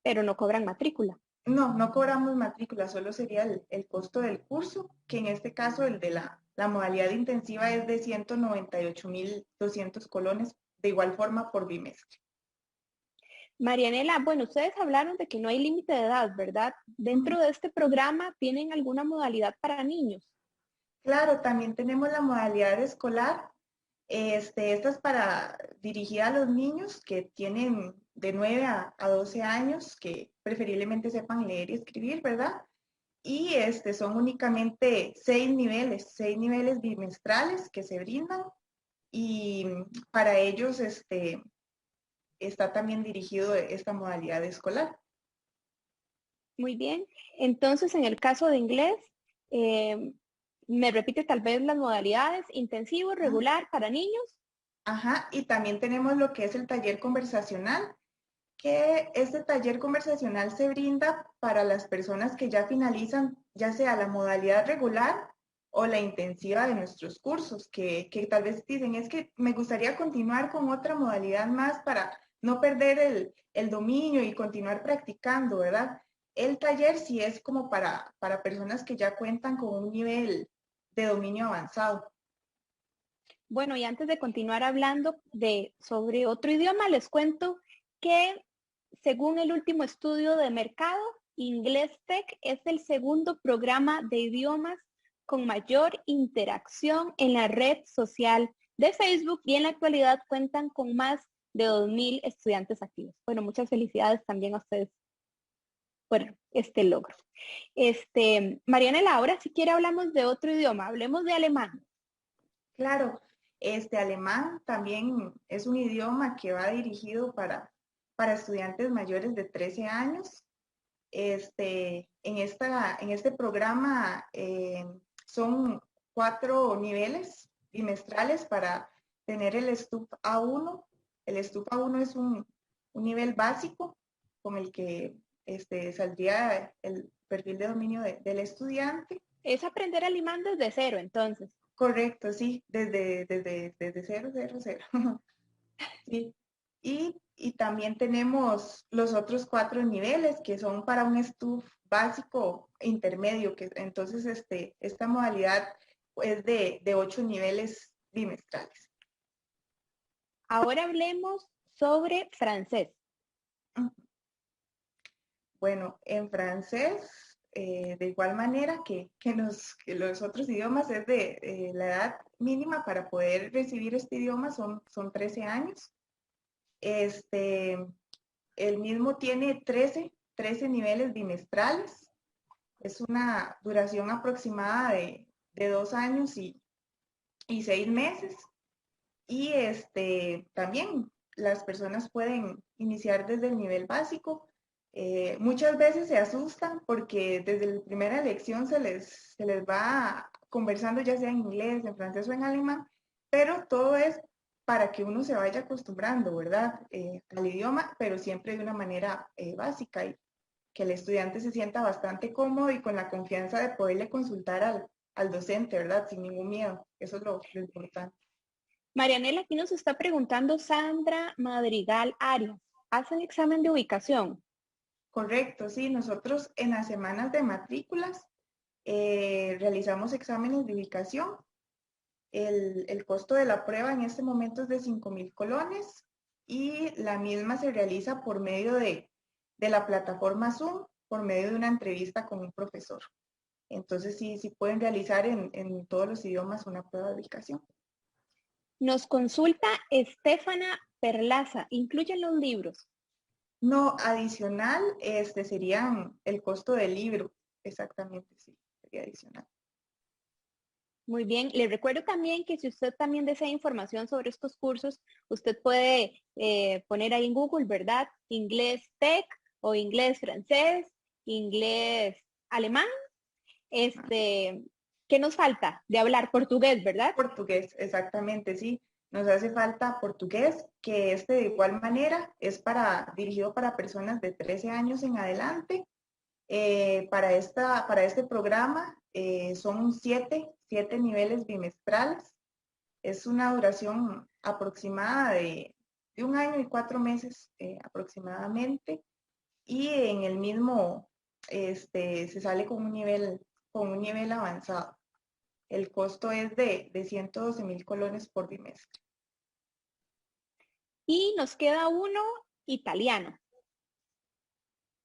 Pero no cobran matrícula. No cobramos matrícula, solo sería el costo del curso, que en este caso el de la modalidad intensiva es de 198.200 colones, de igual forma por bimestre. Marianela, bueno, ustedes hablaron de que no hay límite de edad, ¿verdad? Dentro de este programa, ¿tienen alguna modalidad para niños? Claro, también tenemos la modalidad escolar. Esta es para dirigida a los niños que tienen de 9 a 12 años, que preferiblemente sepan leer y escribir, ¿verdad? Y son únicamente 6 niveles bimestrales que se brindan. Y para ellos está también dirigido esta modalidad escolar. Muy bien. Entonces, en el caso de inglés, eh, me repite tal vez las modalidades, intensivo, regular, para niños. Ajá, y también tenemos lo que es el taller conversacional, que este taller conversacional se brinda para las personas que ya finalizan, ya sea la modalidad regular o la intensiva de nuestros cursos, que tal vez dicen, es que me gustaría continuar con otra modalidad más para no perder el dominio y continuar practicando, ¿verdad? El taller sí es como para personas que ya cuentan con un nivel de dominio avanzado. Bueno, y antes de continuar hablando sobre otro idioma, les cuento que según el último estudio de mercado, Inglés Tech es el segundo programa de idiomas con mayor interacción en la red social de Facebook y en la actualidad cuentan con más de 2.000 estudiantes activos. Bueno, muchas felicidades también a ustedes por este logro. Marianela, ahora si quiere hablamos de otro idioma, hablemos de alemán. Claro, alemán también es un idioma que va dirigido para estudiantes mayores de 13 años. En este programa son 4 niveles bimestrales para tener el STUP A1. El STUP A1 es un nivel básico con el que saldría el perfil de dominio del estudiante. Es aprender alemán desde cero, entonces. Correcto, sí, desde cero, cero, cero. Sí. Y también tenemos los otros 4 niveles que son para un STUF básico intermedio, que entonces esta modalidad es de 8 niveles bimestrales. Ahora hablemos sobre francés. Bueno, en francés, de igual manera que los otros idiomas, es de la edad mínima para poder recibir este idioma son 13 años. El mismo tiene 13 niveles bimestrales. Es una duración aproximada de 2 años y 6 meses. Y también las personas pueden iniciar desde el nivel básico. Muchas veces se asustan porque desde la primera lección se les va conversando ya sea en inglés, en francés o en alemán, pero todo es para que uno se vaya acostumbrando, ¿verdad? Al idioma, pero siempre de una manera básica y que el estudiante se sienta bastante cómodo y con la confianza de poderle consultar al docente, ¿verdad? Sin ningún miedo. Eso es lo importante. Marianela, aquí nos está preguntando Sandra Madrigal Arias. ¿Hacen examen de ubicación? Correcto, sí. Nosotros en las semanas de matrículas realizamos exámenes de ubicación. El costo de la prueba en este momento es de 5,000 colones y la misma se realiza por medio de la plataforma Zoom, por medio de una entrevista con un profesor. Entonces sí pueden realizar en todos los idiomas una prueba de ubicación. Nos consulta Estefana Perlaza. ¿Incluyen los libros? No, adicional, serían el costo del libro. Exactamente, sí, sería adicional. Muy bien. Le recuerdo también que si usted también desea información sobre estos cursos, usted puede poner ahí en Google, ¿verdad? Inglés Tech o inglés francés, inglés alemán. ¿Qué nos falta? De hablar portugués, ¿verdad? Portugués, exactamente, sí. Nos hace falta portugués, que de igual manera es dirigido para personas de 13 años en adelante. Para este programa son 7 niveles bimestrales. Es una duración aproximada de 1 año y 4 meses aproximadamente. Y en el mismo se sale con un nivel avanzado. El costo es de 112,000 colones por bimestre. Y nos queda uno, italiano.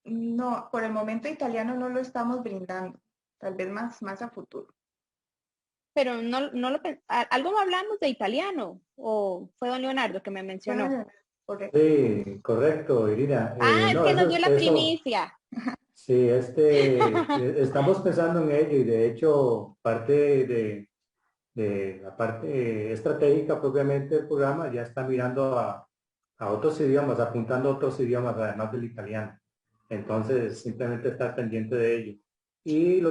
No, por el momento italiano no lo estamos brindando, tal vez más a futuro. Pero algo hablamos de italiano, o fue don Leonardo que me mencionó. Bueno, correcto. Sí, correcto, Irina. Es No, que nos dio la primicia. sí, estamos pensando en ello y de hecho parte de la parte estratégica propiamente del programa ya está mirando a otros idiomas, apuntando a otros idiomas además del italiano. Entonces, simplemente estar pendiente de ello. Y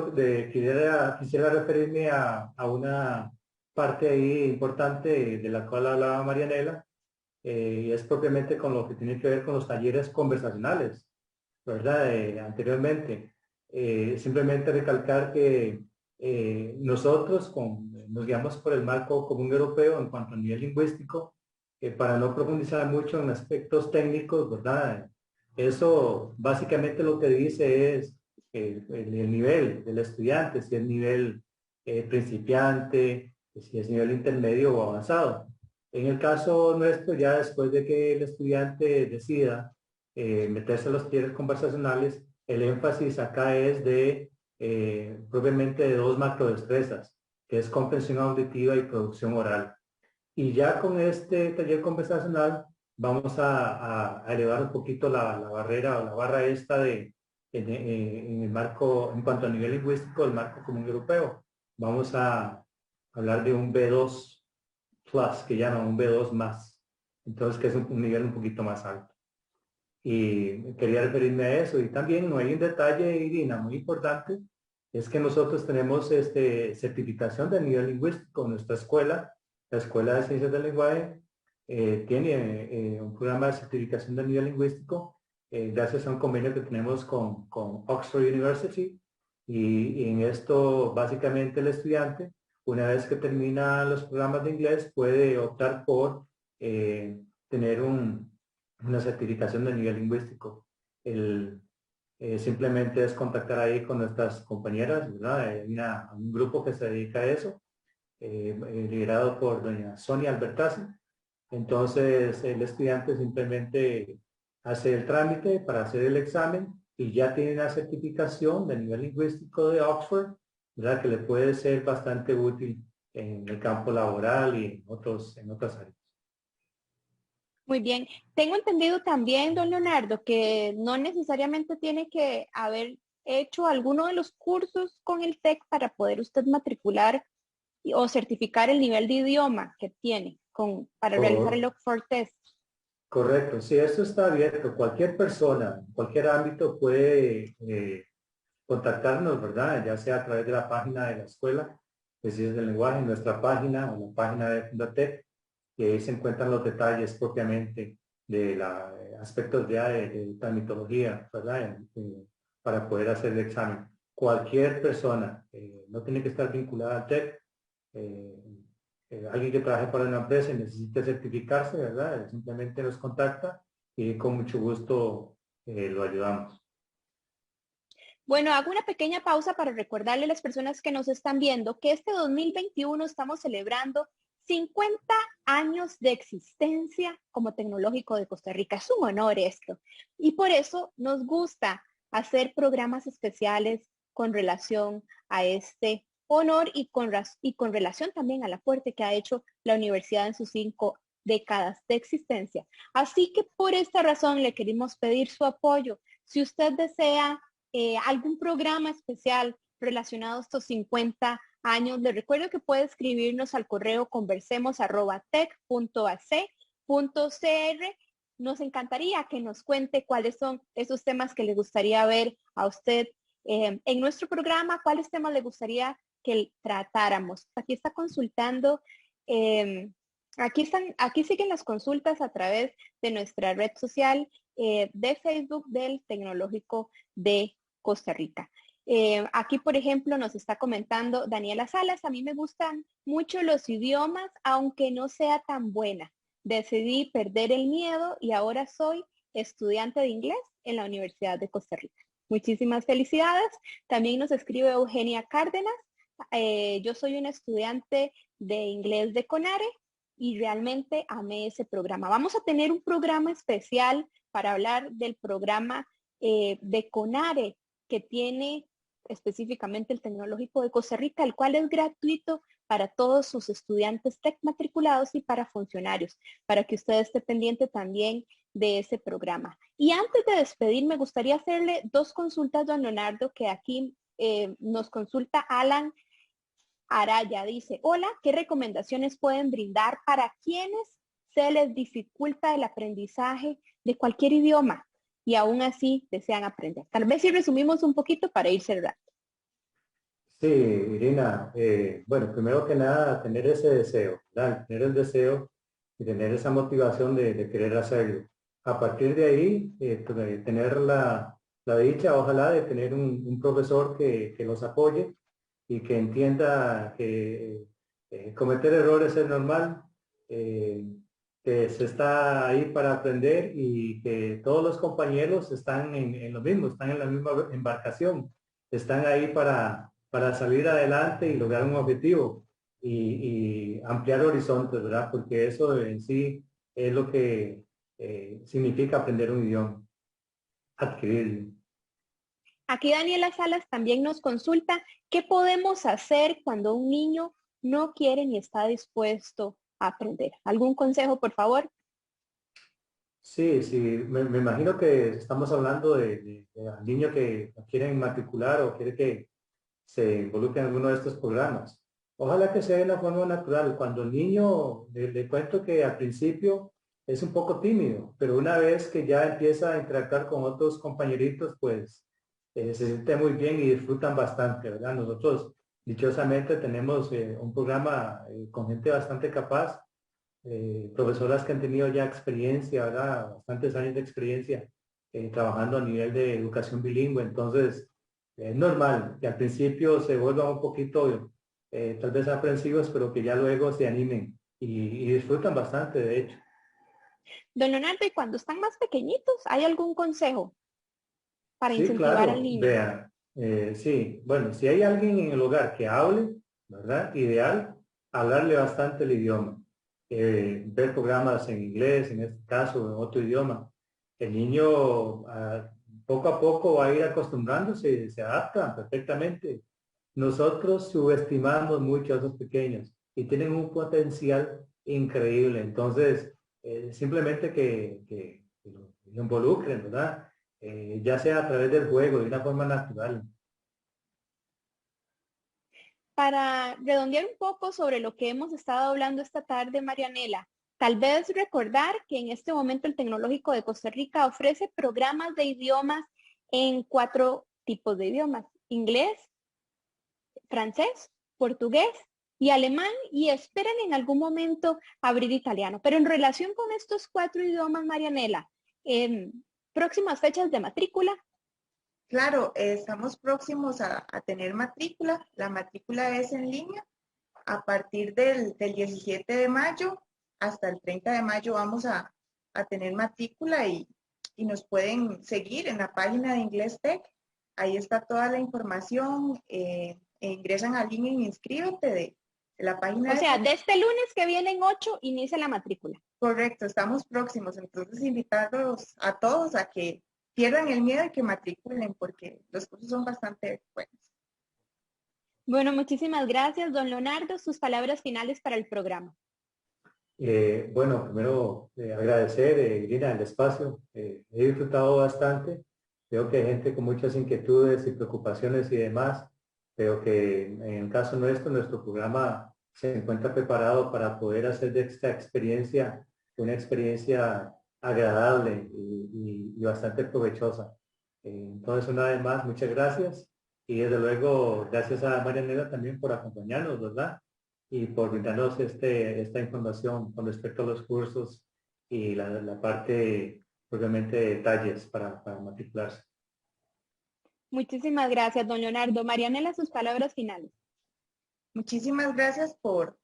quisiera referirme a una parte ahí importante de la cual hablaba Marianela, y es propiamente con lo que tiene que ver con los talleres conversacionales, ¿verdad? Anteriormente. Simplemente recalcar que nosotros nos guiamos por el marco común europeo en cuanto a nivel lingüístico, para no profundizar mucho en aspectos técnicos, ¿verdad? Eso básicamente lo que dice es el nivel del estudiante, si es nivel principiante, si es nivel intermedio o avanzado. En el caso nuestro, ya después de que el estudiante decida meterse a los talleres conversacionales, el énfasis acá es propiamente de dos macrodestrezas, que es comprensión auditiva y producción oral. Y ya con este taller conversacional vamos a elevar un poquito la barrera o la barra esta en el marco, en cuanto a nivel lingüístico, el marco común europeo. Vamos a hablar de un B2 plus, que llaman un B2 más. Entonces, que es un nivel un poquito más alto. Y quería referirme a eso. Y también no hay un detalle, Irina, muy importante, es que nosotros tenemos certificación de nivel lingüístico en nuestra escuela. La Escuela de Ciencias del Lenguaje tiene un programa de certificación de nivel lingüístico gracias a un convenio que tenemos con Oxford University. Y en esto, básicamente, el estudiante, una vez que termina los programas de inglés, puede optar por tener una certificación de nivel lingüístico. Simplemente es contactar ahí con nuestras compañeras, ¿verdad? Hay un grupo que se dedica a eso, liderado por doña Sonia Albertazzi. Entonces, el estudiante simplemente hace el trámite para hacer el examen y ya tiene una certificación de nivel lingüístico de Oxford, ¿verdad? Que le puede ser bastante útil en el campo laboral y en otras áreas. Muy bien. Tengo entendido también, don Leonardo, que no necesariamente tiene que haber hecho alguno de los cursos con el TEC para poder usted matricular o certificar el nivel de idioma que tiene para realizar el Oxford Test. Correcto, sí, esto está abierto. Cualquier persona, en cualquier ámbito puede contactarnos, ¿verdad? Ya sea a través de la página de la escuela de Ciencias del Lenguaje, nuestra página o la página de Fundatec, y ahí se encuentran los detalles propiamente de aspectos de tramitología, ¿verdad? Para poder hacer el examen. Cualquier persona, no tiene que estar vinculada al TEC, alguien que trabaje para una empresa y necesite certificarse, ¿verdad? Simplemente nos contacta y con mucho gusto lo ayudamos. Bueno, hago una pequeña pausa para recordarle a las personas que nos están viendo que este 2021 estamos celebrando 50 años de existencia como Tecnológico de Costa Rica. Es un honor esto. Y por eso nos gusta hacer programas especiales con relación a este honor y con relación también al aporte que ha hecho la universidad en sus 5 décadas de existencia. Así que por esta razón le queremos pedir su apoyo. Si usted desea algún programa especial relacionado a estos 50 años, les recuerdo que puede escribirnos al correo conversemos@tec.ac.cr. Nos encantaría que nos cuente cuáles son esos temas que le gustaría ver a usted en nuestro programa, cuáles temas le gustaría que tratáramos. Aquí está consultando, aquí siguen las consultas a través de nuestra red social de Facebook del Tecnológico de Costa Rica. Aquí, por ejemplo, nos está comentando Daniela Salas, a mí me gustan mucho los idiomas, aunque no sea tan buena. Decidí perder el miedo y ahora soy estudiante de inglés en la Universidad de Costa Rica. Muchísimas felicidades. También nos escribe Eugenia Cárdenas. Yo soy una estudiante de inglés de CONARE y realmente amé ese programa. Vamos a tener un programa especial para hablar del programa de CONARE que tiene específicamente el Tecnológico de Costa Rica, el cual es gratuito para todos sus estudiantes TEC matriculados y para funcionarios, para que usted esté pendiente también de ese programa. Y antes de despedir, me gustaría hacerle dos consultas, don Leonardo, que aquí nos consulta Alan Araya. Dice, hola, ¿qué recomendaciones pueden brindar para quienes se les dificulta el aprendizaje de cualquier idioma y aún así desean aprender? Tal vez si resumimos un poquito para ir cerrando. Sí, Irina, bueno, primero que nada, tener ese deseo, ¿verdad? Tener el deseo y tener esa motivación de querer hacerlo. A partir de ahí, tener la dicha, ojalá, de tener un profesor que los apoye y que entienda que cometer errores es normal, que se está ahí para aprender y que todos los compañeros están en lo mismo, están en la misma embarcación, están ahí para salir adelante y lograr un objetivo y ampliar horizontes, ¿verdad? Porque eso en sí es lo que significa aprender un idioma, adquirirlo. Aquí Daniela Salas también nos consulta qué podemos hacer cuando un niño no quiere ni está dispuesto a aprender. ¿Algún consejo, por favor? Sí, sí, me imagino que estamos hablando de al niño que quieren matricular o quiere que se involucre en alguno de estos programas. Ojalá que sea de una forma natural. Cuando el niño, le cuento que al principio es un poco tímido, pero una vez que ya empieza a interactuar con otros compañeritos, pues se siente muy bien y disfrutan bastante, ¿verdad? Nosotros, dichosamente, tenemos un programa con gente bastante capaz, profesoras que han tenido ya experiencia, ¿verdad? Bastantes años de experiencia trabajando a nivel de educación bilingüe. Entonces, es normal que al principio se vuelvan un poquito tal vez aprensivos, pero que ya luego se animen y disfrutan bastante, de hecho. Don Leonardo, y cuando están más pequeñitos, ¿hay algún consejo para Sí, incentivar al claro, niño? vean, sí, bueno, si hay alguien en el hogar que hable, ¿verdad? Ideal, hablarle bastante el idioma. Ver programas en inglés, en este caso, en otro idioma. El niño poco a poco va a ir acostumbrándose, se adapta perfectamente. Nosotros subestimamos mucho a esos pequeños y tienen un potencial increíble. Entonces, simplemente que lo involucren, ¿verdad? Ya sea a través del juego, de una forma natural. Para redondear un poco sobre lo que hemos estado hablando esta tarde, Marianela, tal vez recordar que en este momento el Tecnológico de Costa Rica ofrece programas de idiomas en 4 tipos de idiomas: inglés, francés, portugués y alemán, y esperan en algún momento abrir italiano. Pero en relación con estos 4 idiomas, Marianela, próximas fechas de matrícula. Claro, estamos próximos a tener matrícula. La matrícula es en línea. A partir del 17 de mayo hasta el 30 de mayo vamos a tener matrícula y nos pueden seguir en la página de Inglés Tech. Ahí está toda la información. Ingresan al link en Inscríbete de la página O de sea, Tech. de este lunes que viene en 8 inicia la matrícula. Correcto, estamos próximos. Entonces, invitarlos a todos a que pierdan el miedo y que matriculen porque los cursos son bastante buenos. Bueno, muchísimas gracias, don Leonardo. Sus palabras finales para el programa. Bueno, primero agradecer, Irina, el espacio. He disfrutado bastante. Veo que hay gente con muchas inquietudes y preocupaciones y demás. Veo que en el caso nuestro, nuestro programa se encuentra preparado para poder hacer de esta experiencia una experiencia agradable y bastante provechosa. Entonces, una vez más, muchas gracias. Y desde luego, gracias a Marianela también por acompañarnos, ¿verdad? Y por brindarnos esta información con respecto a los cursos y la parte, obviamente, de detalles para matricularse. Muchísimas gracias, don Leonardo. Marianela, sus palabras finales. Muchísimas gracias por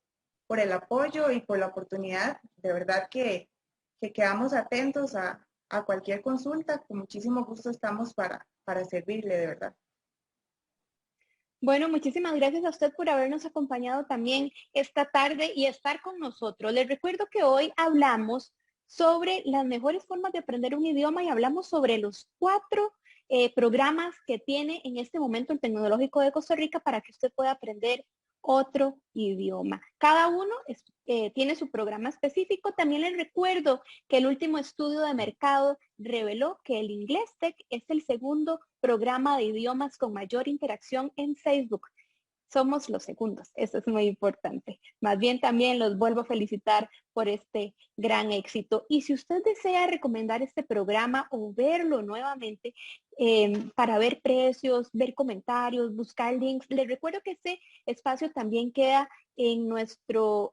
el apoyo y por la oportunidad. De verdad que quedamos atentos a cualquier consulta. Con muchísimo gusto estamos para servirle, de verdad. Bueno, muchísimas gracias a usted por habernos acompañado también esta tarde y estar con nosotros. Les recuerdo que hoy hablamos sobre las mejores formas de aprender un idioma y hablamos sobre los 4 programas que tiene en este momento el Tecnológico de Costa Rica para que usted pueda aprender otro idioma. Cada uno tiene su programa específico. También les recuerdo que el último estudio de mercado reveló que el Inglés Tech es el segundo programa de idiomas con mayor interacción en Facebook. Somos los segundos, eso es muy importante. Más bien también los vuelvo a felicitar por este gran éxito. Y si usted desea recomendar este programa o verlo nuevamente para ver precios, ver comentarios, buscar links, les recuerdo que este espacio también queda en nuestras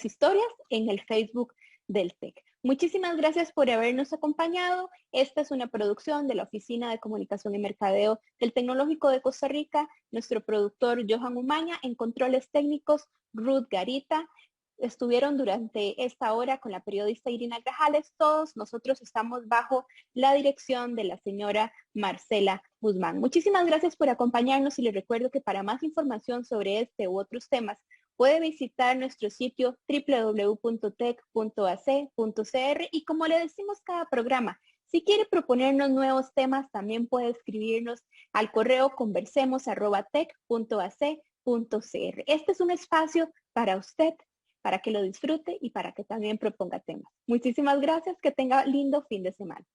historias en el Facebook del TEC. Muchísimas gracias por habernos acompañado. Esta es una producción de la Oficina de Comunicación y Mercadeo del Tecnológico de Costa Rica. Nuestro productor Johan Umaña, en controles técnicos Ruth Garita. Estuvieron durante esta hora con la periodista Irina Grajales. Todos nosotros estamos bajo la dirección de la señora Marcela Guzmán. Muchísimas gracias por acompañarnos y les recuerdo que para más información sobre este u otros temas, puede visitar nuestro sitio www.tec.ac.cr y como le decimos cada programa, si quiere proponernos nuevos temas, también puede escribirnos al correo conversemos@tec.ac.cr. Este es un espacio para usted, para que lo disfrute y para que también proponga temas. Muchísimas gracias, que tenga lindo fin de semana.